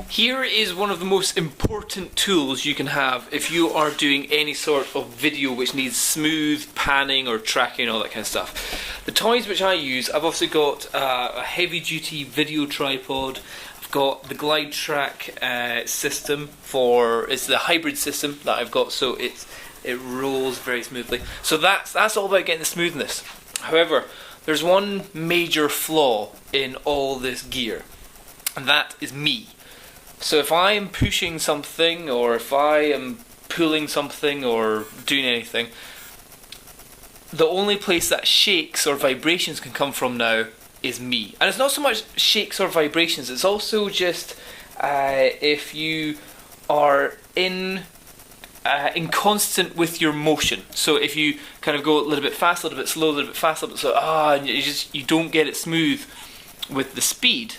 Here is one of the most important tools you can have if you are doing any sort of video which needs smooth panning or tracking, all that kind of stuff. The toys which I use, I've also got a heavy duty video tripod. I've got the glide track system it's the hybrid system that I've got, so it rolls very smoothly. So that's all about getting the smoothness. However, there's one major flaw in all this gear, and that is me. So if I am pushing something, or if I am pulling something or doing anything, the only place that shakes or vibrations can come from now is me. And it's not so much shakes or vibrations, it's also just if you are inconstant with your motion. So if you kind of go a little bit fast, a little bit slow, a little bit fast, a little bit slow, and you don't get it smooth with the speed,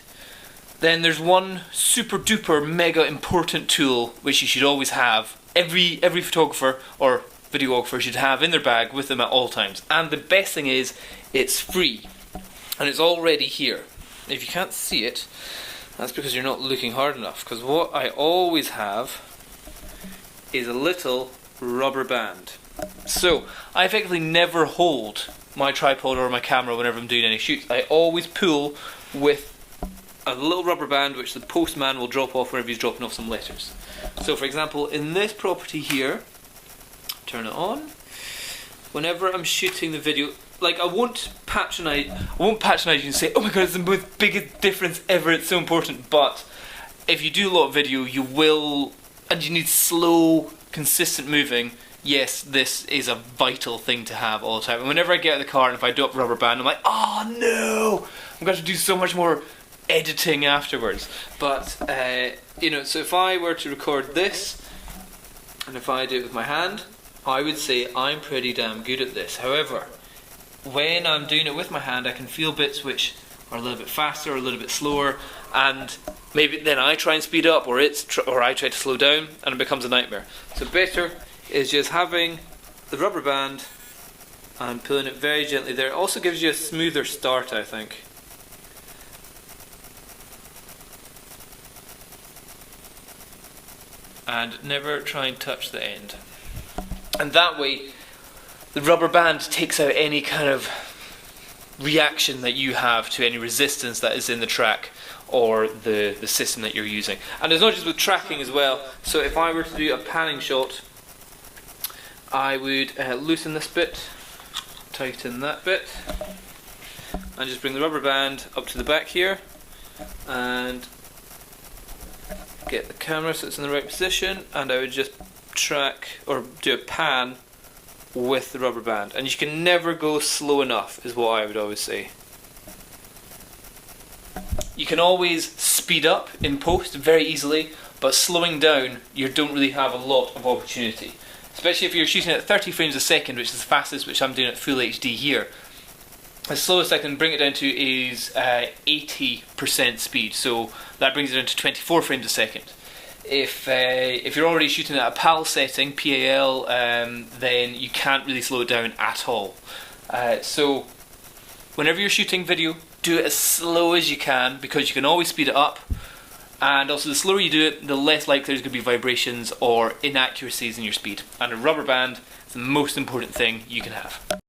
then there's one super duper mega important tool which you should always have. Every photographer or videographer should have in their bag with them at all times. And the best thing is, it's free. And it's already here. If you can't see it, that's because you're not looking hard enough. Because what I always have is a little rubber band. So I effectively never hold my tripod or my camera whenever I'm doing any shoots. I always pull with a little rubber band which the postman will drop off whenever he's dropping off some letters. So for example, in this property here, turn it on, whenever I'm shooting the video, like I won't patronise you and say, oh my god, it's the most biggest difference ever, it's so important, but if you do a lot of video, you will, and you need slow, consistent moving, yes, this is a vital thing to have all the time. And whenever I get out of the car and if I do up rubber band, I'm like, oh no, I'm going to do so much more editing afterwards. But you know, so if I were to record this and if I do it with my hand, I would say I'm pretty damn good at this. However, when I'm doing it with my hand, I can feel bits which are a little bit faster or a little bit slower, and maybe then I try and speed up, or I try to slow down, and it becomes a nightmare. So better is just having the rubber band and pulling it very gently there. It also gives you a smoother start, I think. And never try and touch the end. And that way, the rubber band takes out any kind of reaction that you have to any resistance that is in the track or the system that you're using. And it's not just with tracking as well. So if I were to do a panning shot, I would loosen this bit, tighten that bit, and just bring the rubber band up to the back here, and get the camera so it's in the right position, and I would just track or do a pan with the rubber band. And you can never go slow enough, is what I would always say. You can always speed up in post very easily, but slowing down, you don't really have a lot of opportunity. Especially if you're shooting at 30 frames a second, which is the fastest, which I'm doing at full HD here. The slowest I can bring it down to is 80% speed, so that brings it down to 24 frames a second. If you're already shooting at a PAL setting, PAL, then you can't really slow it down at all. So whenever you're shooting video, do it as slow as you can, because you can always speed it up. And also the slower you do it, the less likely there's going to be vibrations or inaccuracies in your speed. And a rubber band is the most important thing you can have.